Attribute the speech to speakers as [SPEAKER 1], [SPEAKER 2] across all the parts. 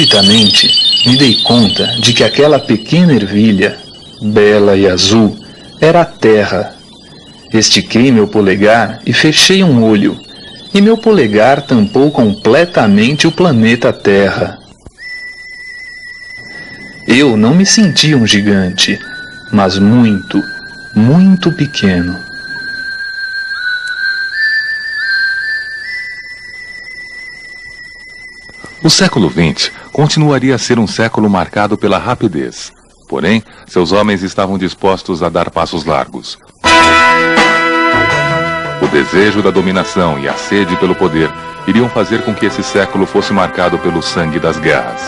[SPEAKER 1] Subitamente, me dei conta de que aquela pequena ervilha, bela e azul, era a Terra. Estiquei meu polegar e fechei um olho, e meu polegar tampou completamente o planeta Terra. Eu não me sentia um gigante, mas muito, muito pequeno.
[SPEAKER 2] O século XX continuaria a ser um século marcado pela rapidez. Porém, seus homens estavam dispostos a dar passos largos. O desejo da dominação e a sede pelo poder iriam fazer com que esse século fosse marcado pelo sangue das guerras.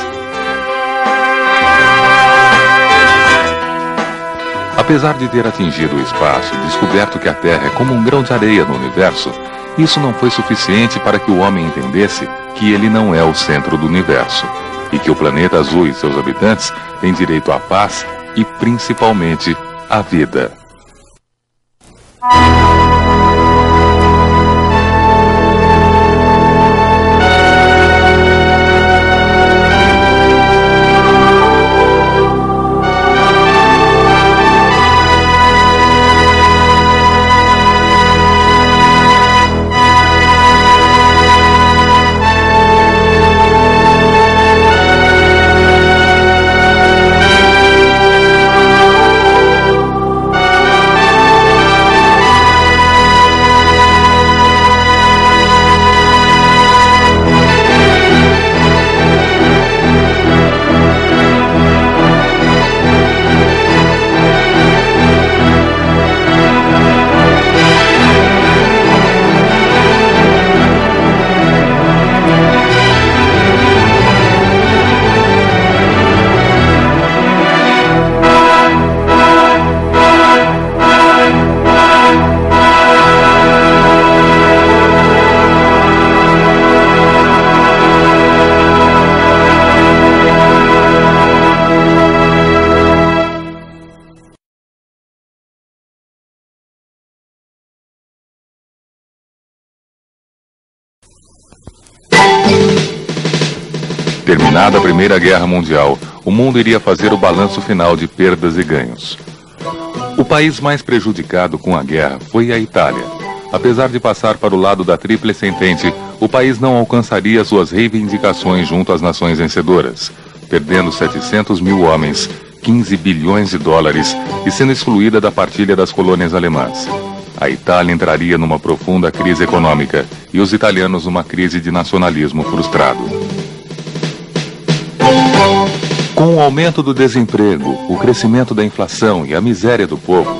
[SPEAKER 2] Apesar de ter atingido o espaço e descoberto que a Terra é como um grão de areia no universo, isso não foi suficiente para que o homem entendesse que ele não é o centro do universo, e que o planeta azul e seus habitantes têm direito à paz e, principalmente, à vida. Terminada a Primeira Guerra Mundial, o mundo iria fazer o balanço final de perdas e ganhos. O país mais prejudicado com a guerra foi a Itália. Apesar de passar para o lado da Tríplice Entente, o país não alcançaria suas reivindicações junto às nações vencedoras, perdendo 700 mil homens, 15 bilhões de dólares e sendo excluída da partilha das colônias alemãs. A Itália entraria numa profunda crise econômica e os italianos numa crise de nacionalismo frustrado. Com o aumento do desemprego, o crescimento da inflação e a miséria do povo,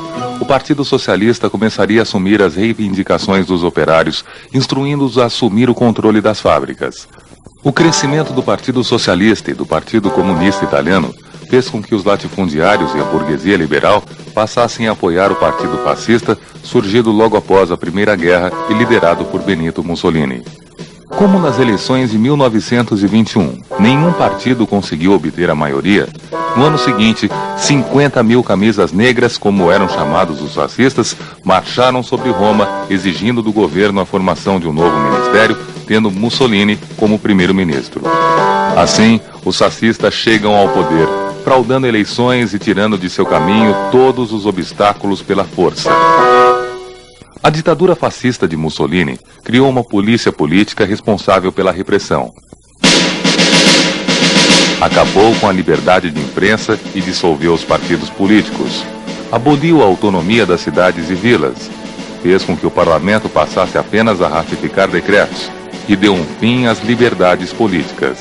[SPEAKER 2] o Partido Socialista começaria a assumir as reivindicações dos operários, instruindo-os a assumir o controle das fábricas. O crescimento do Partido Socialista e do Partido Comunista Italiano fez com que os latifundiários e a burguesia liberal passassem a apoiar o Partido Fascista, surgido logo após a Primeira Guerra e liderado por Benito Mussolini. Como nas eleições de 1921, nenhum partido conseguiu obter a maioria, no ano seguinte, 50 mil camisas negras, como eram chamados os fascistas, marcharam sobre Roma, exigindo do governo a formação de um novo ministério, tendo Mussolini como primeiro-ministro. Assim, os fascistas chegam ao poder, fraudando eleições e tirando de seu caminho todos os obstáculos pela força. A ditadura fascista de Mussolini criou uma polícia política responsável pela repressão. Acabou com a liberdade de imprensa e dissolveu os partidos políticos. Aboliu a autonomia das cidades e vilas. Fez com que o parlamento passasse apenas a ratificar decretos e deu um fim às liberdades políticas.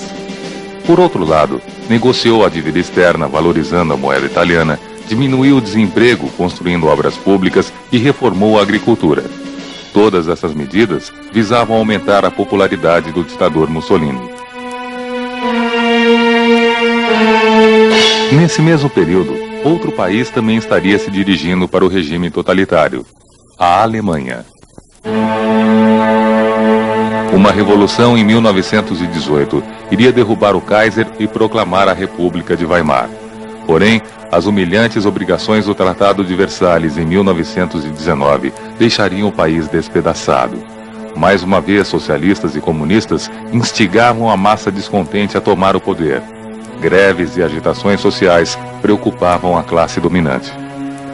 [SPEAKER 2] Por outro lado, negociou a dívida externa valorizando a moeda italiana, diminuiu o desemprego construindo obras públicas e reformou a agricultura. Todas essas medidas visavam aumentar a popularidade do ditador Mussolini. Nesse mesmo período, outro país também estaria se dirigindo para o regime totalitário: a Alemanha. Uma revolução em 1918 iria derrubar o Kaiser e proclamar a República de Weimar. Porém, as humilhantes obrigações do Tratado de Versalhes em 1919 deixariam o país despedaçado. Mais uma vez, socialistas e comunistas instigavam a massa descontente a tomar o poder. Greves e agitações sociais preocupavam a classe dominante.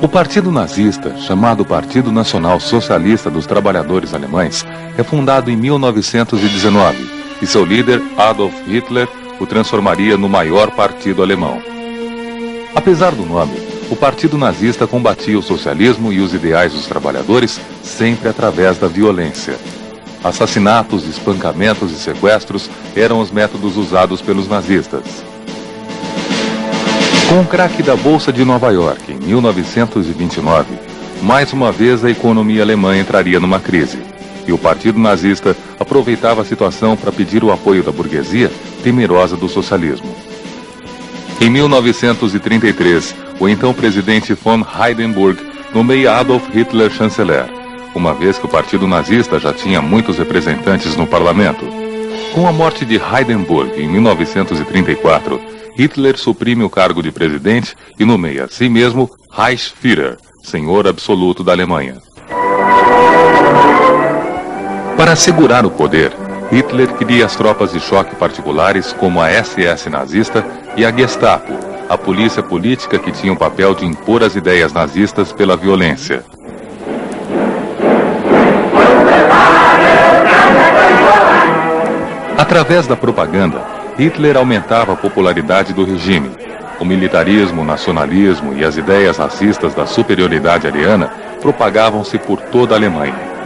[SPEAKER 2] O partido nazista, chamado Partido Nacional Socialista dos Trabalhadores Alemães, é fundado em 1919 e seu líder, Adolf Hitler, o transformaria no maior partido alemão. Apesar do nome, o partido nazista combatia o socialismo e os ideais dos trabalhadores sempre através da violência. Assassinatos, espancamentos e sequestros eram os métodos usados pelos nazistas. Com o craque da Bolsa de Nova York em 1929, mais uma vez a economia alemã entraria numa crise, e o partido nazista aproveitava a situação para pedir o apoio da burguesia temerosa do socialismo. Em 1933, o então presidente von Hindenburg nomeia Adolf Hitler chanceler, uma vez que o partido nazista já tinha muitos representantes no parlamento. Com a morte de Hindenburg em 1934, Hitler suprime o cargo de presidente e nomeia a si mesmo Reichsführer, senhor absoluto da Alemanha. Para assegurar o poder, Hitler cria as tropas de choque particulares como a SS nazista e a Gestapo, a polícia política que tinha o papel de impor as ideias nazistas pela violência. Através da propaganda, Hitler aumentava a popularidade do regime. O militarismo, o nacionalismo e as ideias racistas da superioridade ariana propagavam-se por toda a Alemanha.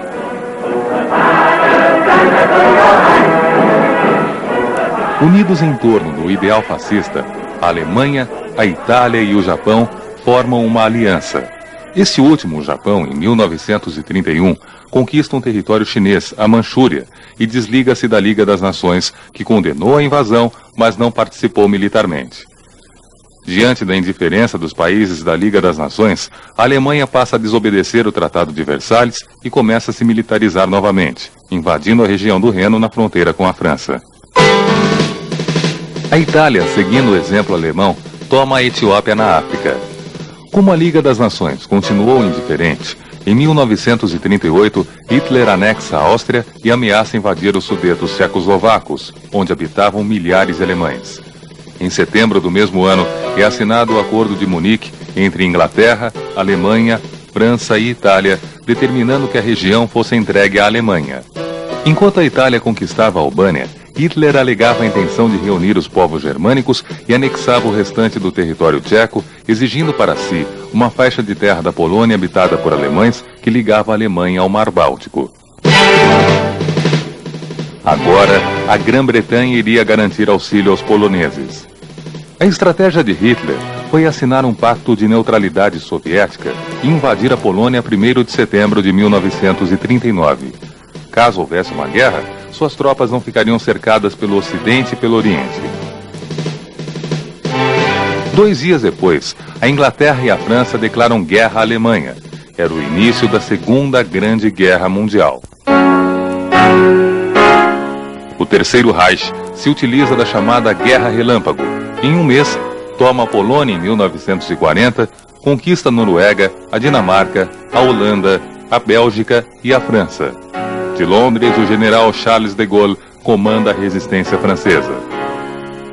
[SPEAKER 2] Unidos em torno do ideal fascista, a Alemanha, a Itália e o Japão formam uma aliança. Esse último, o Japão, em 1931, conquista um território chinês, a Manchúria, e desliga-se da Liga das Nações, que condenou a invasão, mas não participou militarmente. Diante da indiferença dos países da Liga das Nações, a Alemanha passa a desobedecer o Tratado de Versalhes e começa a se militarizar novamente, invadindo a região do Reno na fronteira com a França. A Itália, seguindo o exemplo alemão, toma a Etiópia na África. Como a Liga das Nações continuou indiferente, em 1938, Hitler anexa a Áustria e ameaça invadir os Sudetos tchecoslovacos, onde habitavam milhares de alemães. Em setembro do mesmo ano, é assinado o Acordo de Munique entre Inglaterra, Alemanha, França e Itália, determinando que a região fosse entregue à Alemanha. Enquanto a Itália conquistava a Albânia, Hitler alegava a intenção de reunir os povos germânicos e anexava o restante do território tcheco, exigindo para si uma faixa de terra da Polônia habitada por alemães que ligava a Alemanha ao Mar Báltico. Agora, a Grã-Bretanha iria garantir auxílio aos poloneses. A estratégia de Hitler foi assinar um pacto de neutralidade soviética e invadir a Polônia 1º de setembro de 1939. Caso houvesse uma guerra, suas tropas não ficariam cercadas pelo Ocidente e pelo Oriente. 2 dias depois, a Inglaterra e a França declaram guerra à Alemanha. Era o início da Segunda Grande Guerra Mundial. O Terceiro Reich se utiliza da chamada Guerra Relâmpago. Em um mês, toma a Polônia em 1940, conquista a Noruega, a Dinamarca, a Holanda, a Bélgica e a França. De Londres, o general Charles de Gaulle comanda a resistência francesa.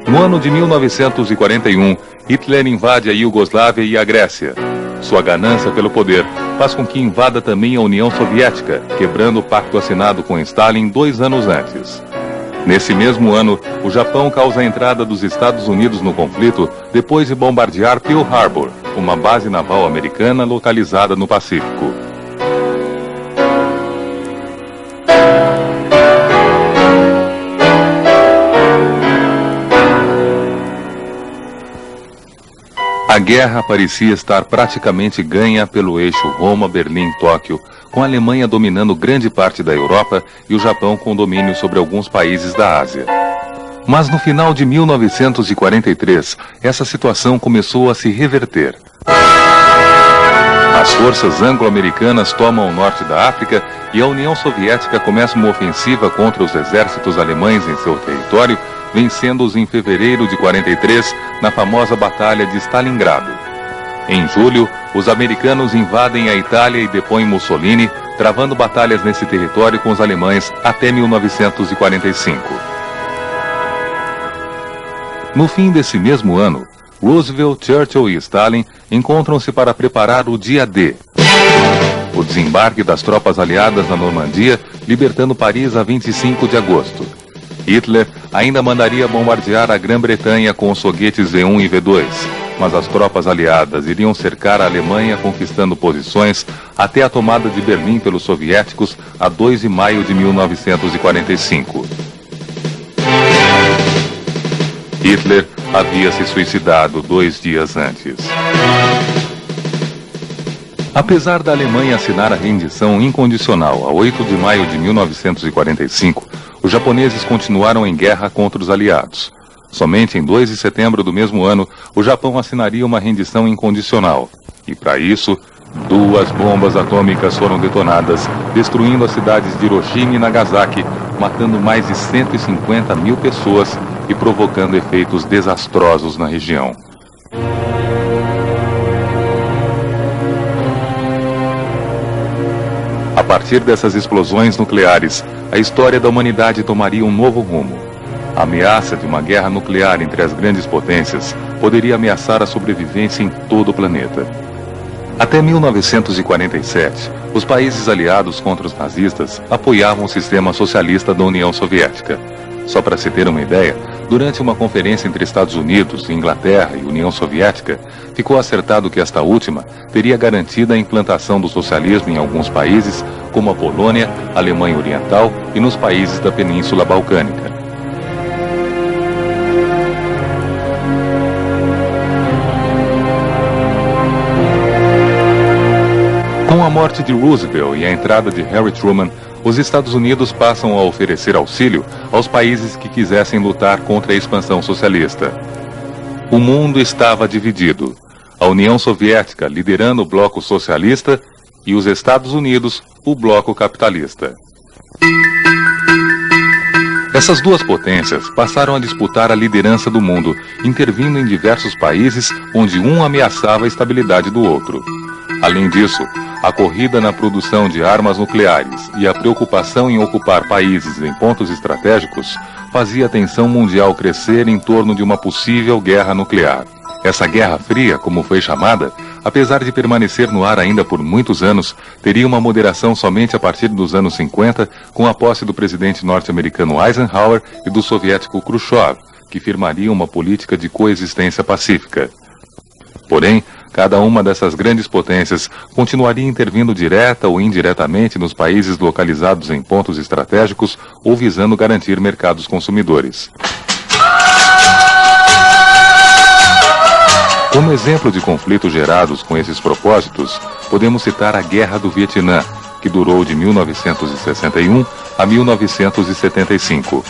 [SPEAKER 2] No ano de 1941, Hitler invade a Iugoslávia e a Grécia. Sua ganância pelo poder faz com que invada também a União Soviética, quebrando o pacto assinado com Stalin 2 anos antes. Nesse mesmo ano, o Japão causa a entrada dos Estados Unidos no conflito depois de bombardear Pearl Harbor, uma base naval americana localizada no Pacífico. A guerra parecia estar praticamente ganha pelo eixo Roma-Berlim-Tóquio, com a Alemanha dominando grande parte da Europa e o Japão com domínio sobre alguns países da Ásia. Mas no final de 1943, essa situação começou a se reverter. As forças anglo-americanas tomam o norte da África e a União Soviética começa uma ofensiva contra os exércitos alemães em seu território, vencendo-os em fevereiro de 43 na famosa Batalha de Stalingrado. Em julho, os americanos invadem a Itália e depõem Mussolini, travando batalhas nesse território com os alemães até 1945. No fim desse mesmo ano, Roosevelt, Churchill e Stalin encontram-se para preparar o Dia D, o desembarque das tropas aliadas na Normandia, libertando Paris a 25 de agosto. Hitler ainda mandaria bombardear a Grã-Bretanha com os foguetes V1 e V2, mas as tropas aliadas iriam cercar a Alemanha, conquistando posições até a tomada de Berlim pelos soviéticos a 2 de maio de 1945. Hitler havia se suicidado 2 dias antes. Apesar da Alemanha assinar a rendição incondicional a 8 de maio de 1945, os japoneses continuaram em guerra contra os aliados. Somente em 2 de setembro do mesmo ano, o Japão assinaria uma rendição incondicional. E para isso, 2 bombas atômicas foram detonadas, destruindo as cidades de Hiroshima e Nagasaki, matando mais de 150 mil pessoas e provocando efeitos desastrosos na região. A partir dessas explosões nucleares, a história da humanidade tomaria um novo rumo. A ameaça de uma guerra nuclear entre as grandes potências poderia ameaçar a sobrevivência em todo o planeta. Até 1947, os países aliados contra os nazistas apoiavam o sistema socialista da União Soviética. Só para se ter uma ideia, durante uma conferência entre Estados Unidos, Inglaterra e União Soviética, ficou acertado que esta última teria garantida a implantação do socialismo em alguns países, como a Polônia, a Alemanha Oriental e nos países da Península Balcânica. Com a morte de Roosevelt e a entrada de Harry Truman, os Estados Unidos passam a oferecer auxílio aos países que quisessem lutar contra a expansão socialista. O mundo estava dividido. A União Soviética liderando o bloco socialista e os Estados Unidos o bloco capitalista. Essas 2 potências passaram a disputar a liderança do mundo, intervindo em diversos países onde um ameaçava a estabilidade do outro. Além disso, a corrida na produção de armas nucleares e a preocupação em ocupar países em pontos estratégicos fazia a tensão mundial crescer em torno de uma possível guerra nuclear. Essa Guerra Fria, como foi chamada, apesar de permanecer no ar ainda por muitos anos, teria uma moderação somente a partir dos anos 50, com a posse do presidente norte-americano Eisenhower e do soviético Khrushchev, que firmariam uma política de coexistência pacífica. Porém, cada uma dessas grandes potências continuaria intervindo direta ou indiretamente nos países localizados em pontos estratégicos ou visando garantir mercados consumidores. Como exemplo de conflitos gerados com esses propósitos, podemos citar a Guerra do Vietnã, que durou de 1961 a 1975.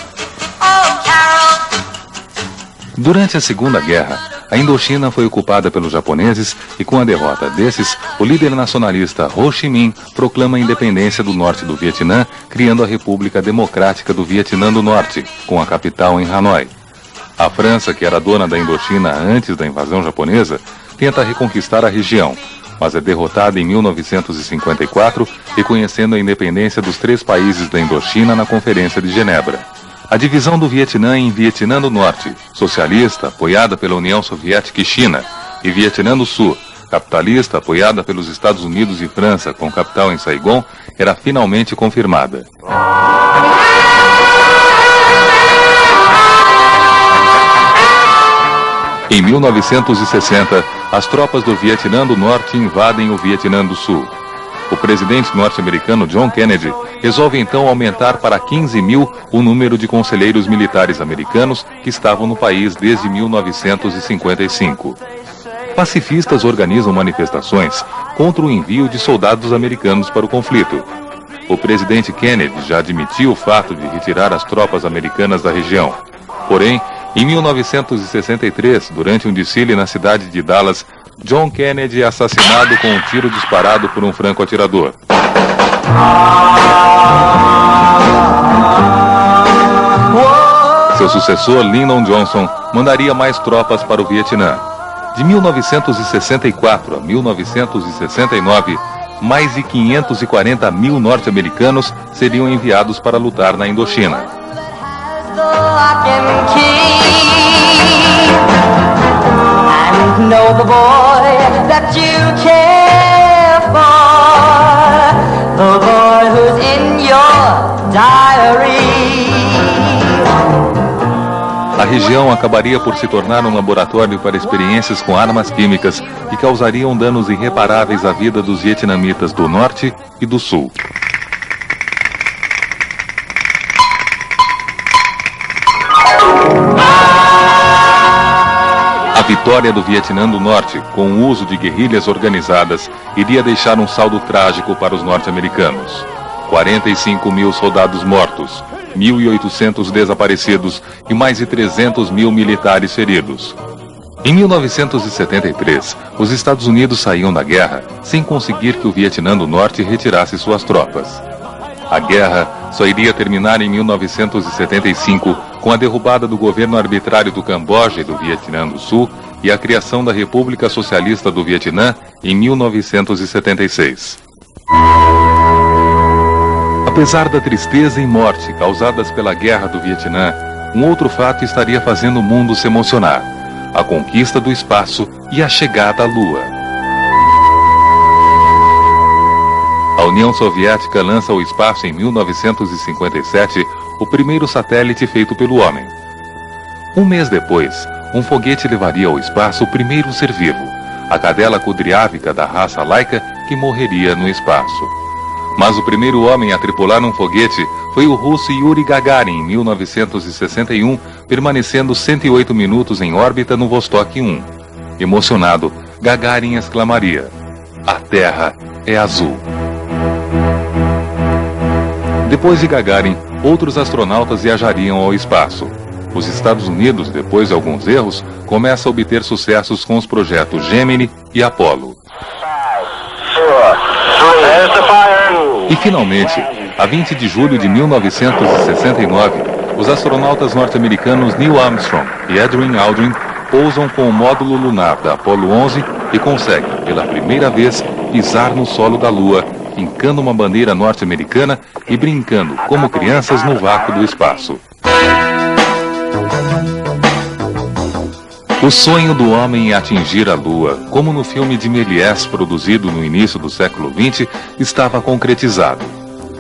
[SPEAKER 2] Durante a Segunda Guerra, a Indochina foi ocupada pelos japoneses e, com a derrota desses, o líder nacionalista Ho Chi Minh proclama a independência do norte do Vietnã, criando a República Democrática do Vietnã do Norte, com a capital em Hanoi. A França, que era dona da Indochina antes da invasão japonesa, tenta reconquistar a região, mas é derrotada em 1954, reconhecendo a independência dos 3 países da Indochina na Conferência de Genebra. A divisão do Vietnã em Vietnã do Norte, socialista, apoiada pela União Soviética e China, e Vietnã do Sul, capitalista, apoiada pelos Estados Unidos e França, com capital em Saigon, era finalmente confirmada. Em 1960, as tropas do Vietnã do Norte invadem o Vietnã do Sul. O presidente norte-americano John Kennedy resolve então aumentar para 15 mil o número de conselheiros militares americanos que estavam no país desde 1955. Pacifistas organizam manifestações contra o envio de soldados americanos para o conflito. O presidente Kennedy já admitiu o fato de retirar as tropas americanas da região. Porém, em 1963, durante um desfile na cidade de Dallas, John Kennedy é assassinado com um tiro disparado por um franco-atirador. Seu sucessor, Lyndon Johnson, mandaria mais tropas para o Vietnã. De 1964 a 1969, mais de 540 mil norte-americanos seriam enviados para lutar na Indochina. A região acabaria por se tornar um laboratório para experiências com armas químicas que causariam danos irreparáveis à vida dos vietnamitas do Norte e do Sul. A vitória do Vietnã do Norte, com o uso de guerrilhas organizadas, iria deixar um saldo trágico para os norte-americanos. 45 mil soldados mortos, 1.800 desaparecidos e mais de 300 mil militares feridos. Em 1973, os Estados Unidos saíam da guerra sem conseguir que o Vietnã do Norte retirasse suas tropas. A guerra só iria terminar em 1975 com a derrubada do governo arbitrário do Camboja e do Vietnã do Sul e a criação da República Socialista do Vietnã em 1976. Apesar da tristeza e morte causadas pela Guerra do Vietnã, um outro fato estaria fazendo o mundo se emocionar: a conquista do espaço e a chegada à Lua. A União Soviética lança ao espaço em 1957 o primeiro satélite feito pelo homem. Um mês depois, um foguete levaria ao espaço o primeiro ser vivo, a cadela kudryavika da raça Laika, que morreria no espaço. Mas o primeiro homem a tripular um foguete foi o russo Yuri Gagarin, em 1961, permanecendo 108 minutos em órbita no Vostok 1. Emocionado, Gagarin exclamaria: "A Terra é azul." Depois de Gagarin, outros astronautas viajariam ao espaço. Os Estados Unidos, depois de alguns erros, começam a obter sucessos com os projetos Gemini e Apollo. E finalmente, a 20 de julho de 1969, os astronautas norte-americanos Neil Armstrong e Edwin Aldrin pousam com o módulo lunar da Apollo 11 e conseguem, pela primeira vez, pisar no solo da Lua, fincando uma bandeira norte-americana e brincando como crianças no vácuo do espaço. O sonho do homem em atingir a Lua, como no filme de Méliès produzido no início do século XX, estava concretizado.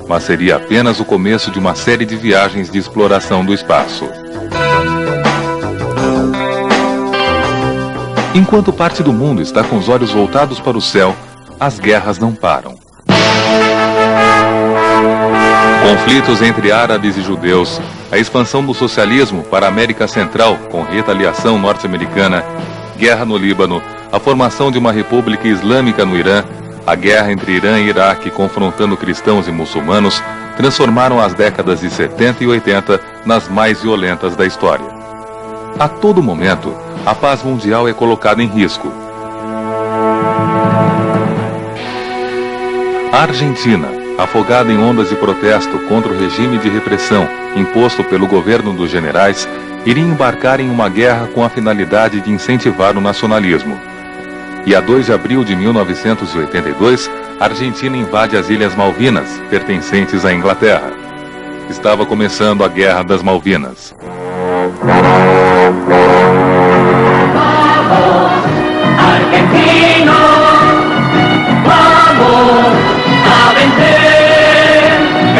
[SPEAKER 2] Mas seria apenas o começo de uma série de viagens de exploração do espaço. Enquanto parte do mundo está com os olhos voltados para o céu, as guerras não param. Conflitos entre árabes e judeus, a expansão do socialismo para a América Central com retaliação norte-americana, guerra no Líbano, a formação de uma república islâmica no Irã, a guerra entre Irã e Iraque confrontando cristãos e muçulmanos, transformaram as décadas de 70 e 80 nas mais violentas da história. A todo momento, a paz mundial é colocada em risco. A Argentina, afogada em ondas de protesto contra o regime de repressão imposto pelo governo dos generais, iria embarcar em uma guerra com a finalidade de incentivar o nacionalismo. E a 2 de abril de 1982, a Argentina invade as Ilhas Malvinas, pertencentes à Inglaterra. Estava começando a Guerra das Malvinas.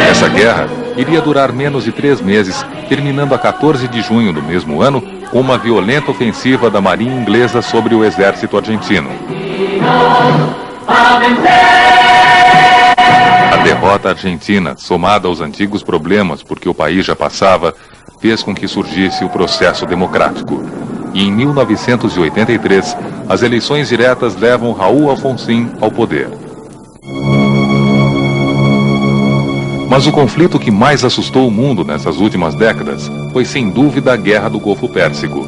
[SPEAKER 2] Essa guerra iria durar menos de 3 meses, terminando a 14 de junho do mesmo ano com uma violenta ofensiva da Marinha Inglesa sobre o exército argentino. A derrota argentina, somada aos antigos problemas por que o país já passava, fez com que surgisse o processo democrático. E em 1983, as eleições diretas levam Raul Alfonsín ao poder. Mas o conflito que mais assustou o mundo nessas últimas décadas foi sem dúvida a Guerra do Golfo Pérsico.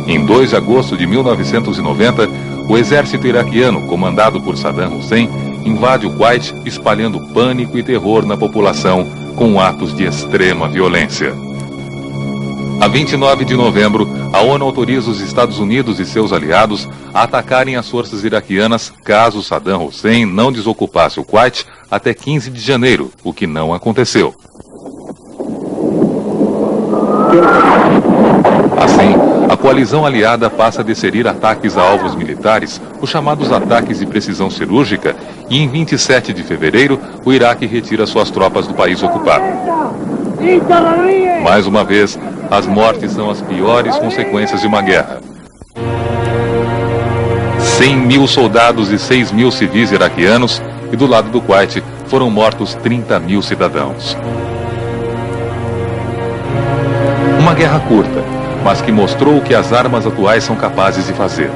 [SPEAKER 2] Em 2 de agosto de 1990, o exército iraquiano, comandado por Saddam Hussein, invade o Kuwait, espalhando pânico e terror na população com atos de extrema violência. A 29 de novembro, a ONU autoriza os Estados Unidos e seus aliados a atacarem as forças iraquianas caso Saddam Hussein não desocupasse o Kuwait até 15 de janeiro, o que não aconteceu. Assim, a coalizão aliada passa a desferir ataques a alvos militares, os chamados ataques de precisão cirúrgica, e em 27 de fevereiro, o Iraque retira suas tropas do país ocupado. Mais uma vez, as mortes são as piores consequências de uma guerra. 100.000 soldados e 6.000 civis iraquianos, e do lado do Kuwait foram mortos 30.000 cidadãos. Uma guerra curta, mas que mostrou o que as armas atuais são capazes de fazer.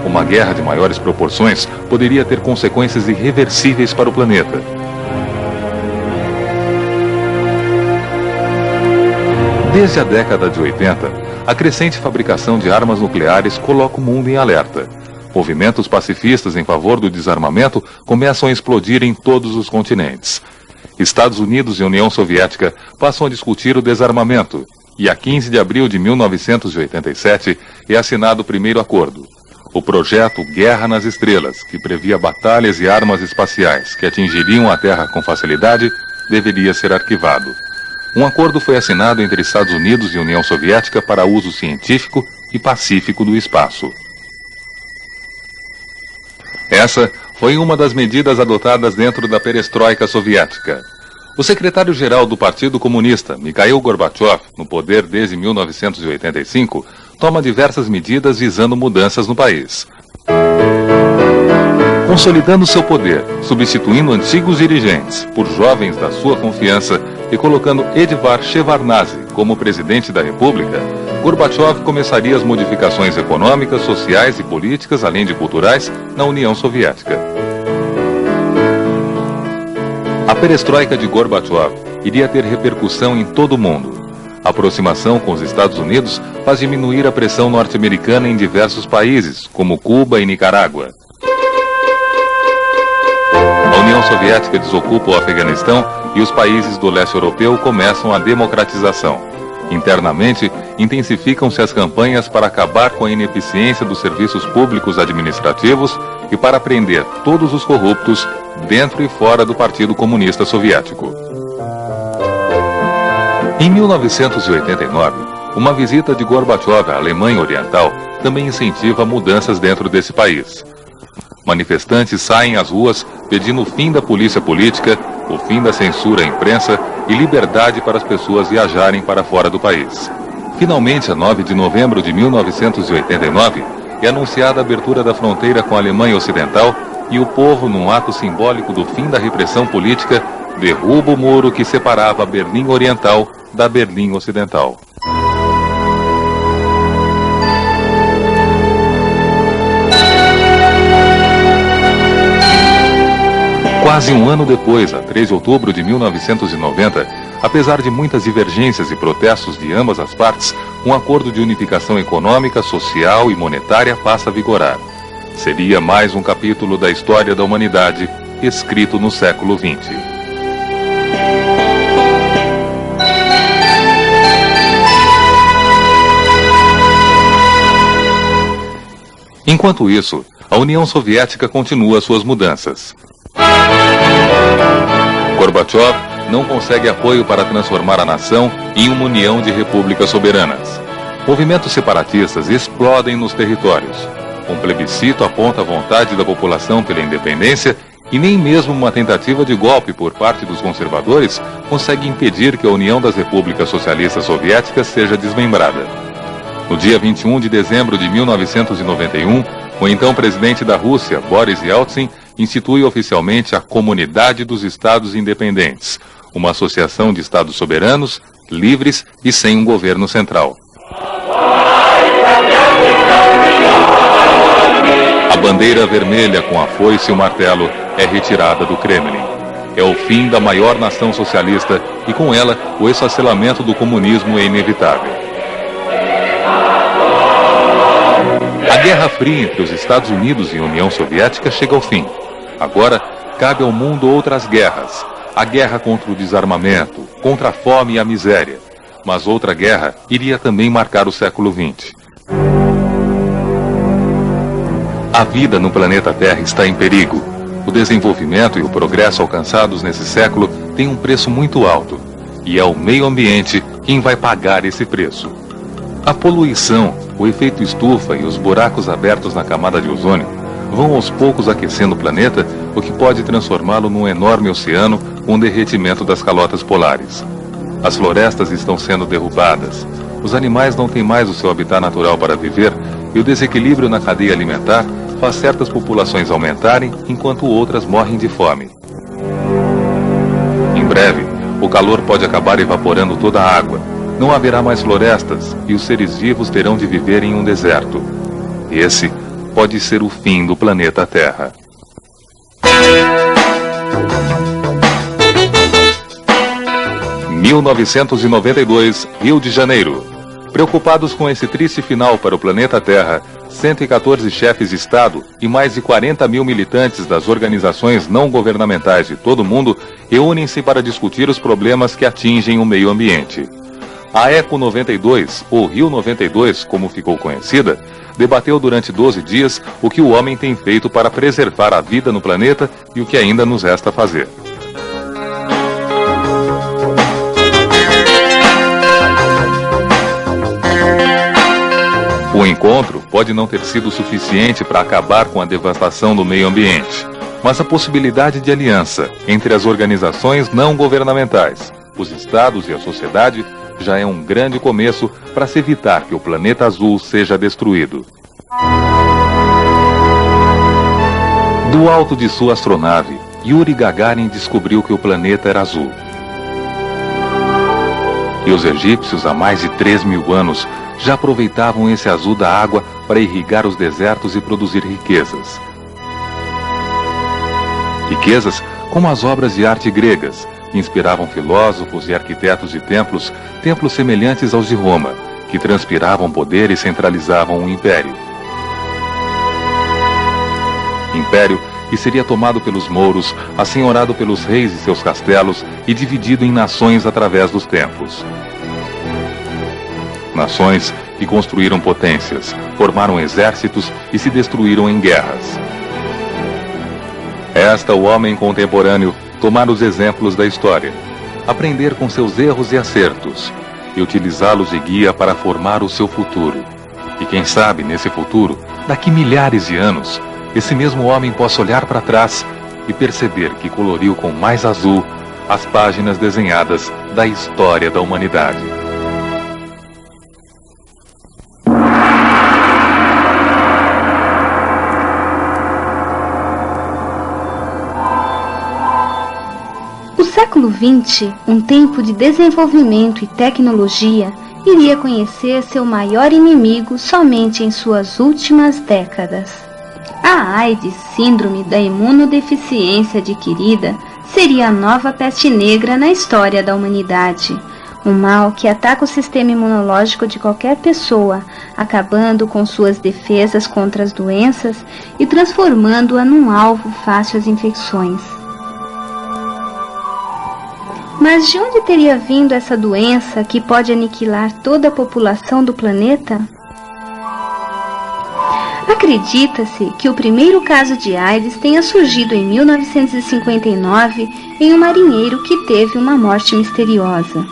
[SPEAKER 2] Uma guerra de maiores proporções poderia ter consequências irreversíveis para o planeta. Desde a década de 80, a crescente fabricação de armas nucleares coloca o mundo em alerta. Movimentos pacifistas em favor do desarmamento começam a explodir em todos os continentes. Estados Unidos e União Soviética passam a discutir o desarmamento, e a 15 de abril de 1987 é assinado o primeiro acordo. O projeto Guerra nas Estrelas, que previa batalhas e armas espaciais que atingiriam a Terra com facilidade, deveria ser arquivado. Um acordo foi assinado entre Estados Unidos e União Soviética para uso científico e pacífico do espaço. Essa foi uma das medidas adotadas dentro da perestroika soviética. O secretário-geral do Partido Comunista, Mikhail Gorbachev, no poder desde 1985, toma diversas medidas visando mudanças no país. Consolidando seu poder, substituindo antigos dirigentes por jovens da sua confiança e colocando Edvard Shevardnadze como presidente da República, Gorbachev começaria as modificações econômicas, sociais e políticas, além de culturais, na União Soviética. A perestroika de Gorbachev iria ter repercussão em todo o mundo. A aproximação com os Estados Unidos faz diminuir a pressão norte-americana em diversos países, como Cuba e Nicarágua. A União Soviética desocupa o Afeganistão e os países do leste europeu começam a democratização. Internamente, intensificam-se as campanhas para acabar com a ineficiência dos serviços públicos administrativos e para prender todos os corruptos dentro e fora do Partido Comunista Soviético. Em 1989, uma visita de Gorbachev à Alemanha Oriental também incentiva mudanças dentro desse país. Manifestantes saem às ruas pedindo o fim da polícia política, o fim da censura à imprensa e liberdade para as pessoas viajarem para fora do país. Finalmente, a 9 de novembro de 1989, é anunciada a abertura da fronteira com a Alemanha Ocidental e o povo, num ato simbólico do fim da repressão política, derruba o muro que separava a Berlim Oriental da Berlim Ocidental. Quase um ano depois, a 3 de outubro de 1990, apesar de muitas divergências e protestos de ambas as partes, um acordo de unificação econômica, social e monetária passa a vigorar. Seria mais um capítulo da história da humanidade, escrito no século XX. Enquanto isso, a União Soviética continua suas mudanças. Gorbachev não consegue apoio para transformar a nação em uma união de repúblicas soberanas. Movimentos separatistas explodem nos territórios. Um plebiscito aponta a vontade da população pela independência e nem mesmo uma tentativa de golpe por parte dos conservadores consegue impedir que a União das Repúblicas Socialistas Soviéticas seja desmembrada. No dia 21 de dezembro de 1991, o então presidente da Rússia, Boris Yeltsin, institui oficialmente a Comunidade dos Estados Independentes, uma associação de estados soberanos, livres e sem um governo central. A bandeira vermelha com a foice e o martelo é retirada do Kremlin. É o fim da maior nação socialista e, com ela, o esfacelamento do comunismo é inevitável. A Guerra Fria entre os Estados Unidos e a União Soviética chega ao fim. Agora, cabe ao mundo outras guerras. A guerra contra o desarmamento, contra a fome e a miséria. mas outra guerra iria também marcar o século XX. A vida no planeta Terra está em perigo. O desenvolvimento e o progresso alcançados nesse século têm um preço muito alto, e é o meio ambiente quem vai pagar esse preço. A poluição, o efeito estufa e os buracos abertos na camada de ozônio vão aos poucos aquecendo o planeta, o que pode transformá-lo num enorme oceano com o derretimento das calotas polares. As florestas estão sendo derrubadas, os animais não têm mais o seu habitat natural para viver e o desequilíbrio na cadeia alimentar faz certas populações aumentarem enquanto outras morrem de fome. Em breve, o calor pode acabar evaporando toda a água, não haverá mais florestas e os seres vivos terão de viver em um deserto. Esse pode ser o fim do planeta Terra. Em 1992, Rio de Janeiro. Preocupados com esse triste final para o planeta Terra, 114 chefes de Estado e mais de 40 mil militantes das organizações não governamentais de todo o mundo reúnem-se para discutir os problemas que atingem o meio ambiente. A Eco 92, ou Rio 92, como ficou conhecida, debateu durante 12 dias o que o homem tem feito para preservar a vida no planeta e o que ainda nos resta fazer. O encontro pode não ter sido suficiente para acabar com a devastação do meio ambiente, mas a possibilidade de aliança entre as organizações não governamentais, os estados e a sociedade já é um grande começo para se evitar que o planeta azul seja destruído. Do alto de sua astronave, Yuri Gagarin descobriu que o planeta era azul. E os egípcios, há mais de 3.000 anos, já aproveitavam esse azul da água para irrigar os desertos e produzir riquezas. Riquezas como as obras de arte gregas, que inspiravam filósofos e arquitetos de templos semelhantes aos de Roma, que transpiravam poder e centralizavam o império. Império que seria tomado pelos mouros, assenhorado pelos reis e seus castelos e dividido em nações através dos templos. Nações que construíram potências, formaram exércitos e se destruíram em guerras. Resta o homem contemporâneo tomar os exemplos da história, aprender com seus erros e acertos e utilizá-los de guia para formar o seu futuro. E quem sabe, nesse futuro, daqui milhares de anos, esse mesmo homem possa olhar para trás e perceber que coloriu com mais azul as páginas desenhadas da história da humanidade.
[SPEAKER 3] O século XX, um tempo de desenvolvimento e tecnologia, iria conhecer seu maior inimigo somente em suas últimas décadas. A AIDS, síndrome da imunodeficiência adquirida, seria a nova peste negra na história da humanidade. Um mal que ataca o sistema imunológico de qualquer pessoa, acabando com suas defesas contra as doenças e transformando-a num alvo fácil às infecções. Mas de onde teria vindo essa doença que pode aniquilar toda a população do planeta? Acredita-se que o primeiro caso de AIDS tenha surgido em 1959 em um marinheiro que teve uma morte misteriosa.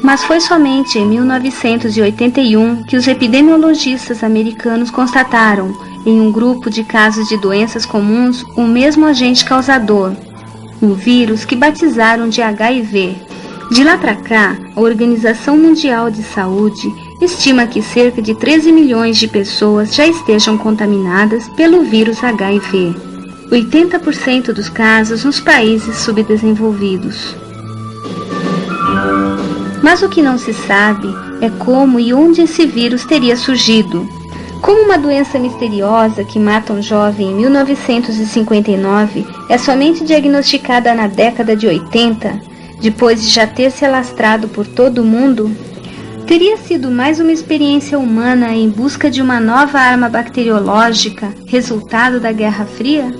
[SPEAKER 3] Mas foi somente em 1981 que os epidemiologistas americanos constataram, em um grupo de casos de doenças comuns, o mesmo agente causador, um vírus que batizaram de HIV. De lá para cá, a Organização Mundial de Saúde estima que cerca de 13 milhões de pessoas já estejam contaminadas pelo vírus HIV. 80% dos casos nos países subdesenvolvidos. Mas o que não se sabe é como e onde esse vírus teria surgido. Como uma doença misteriosa que mata um jovem em 1959 é somente diagnosticada na década de 80, depois de já ter se alastrado por todo o mundo, teria sido mais uma experiência humana em busca de uma nova arma bacteriológica, resultado da Guerra Fria?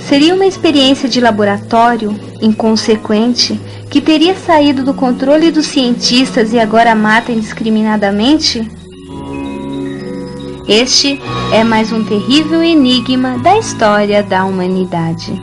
[SPEAKER 3] Seria uma experiência de laboratório, inconsequente, que teria saído do controle dos cientistas e agora mata indiscriminadamente? Este é mais um terrível enigma da história da humanidade.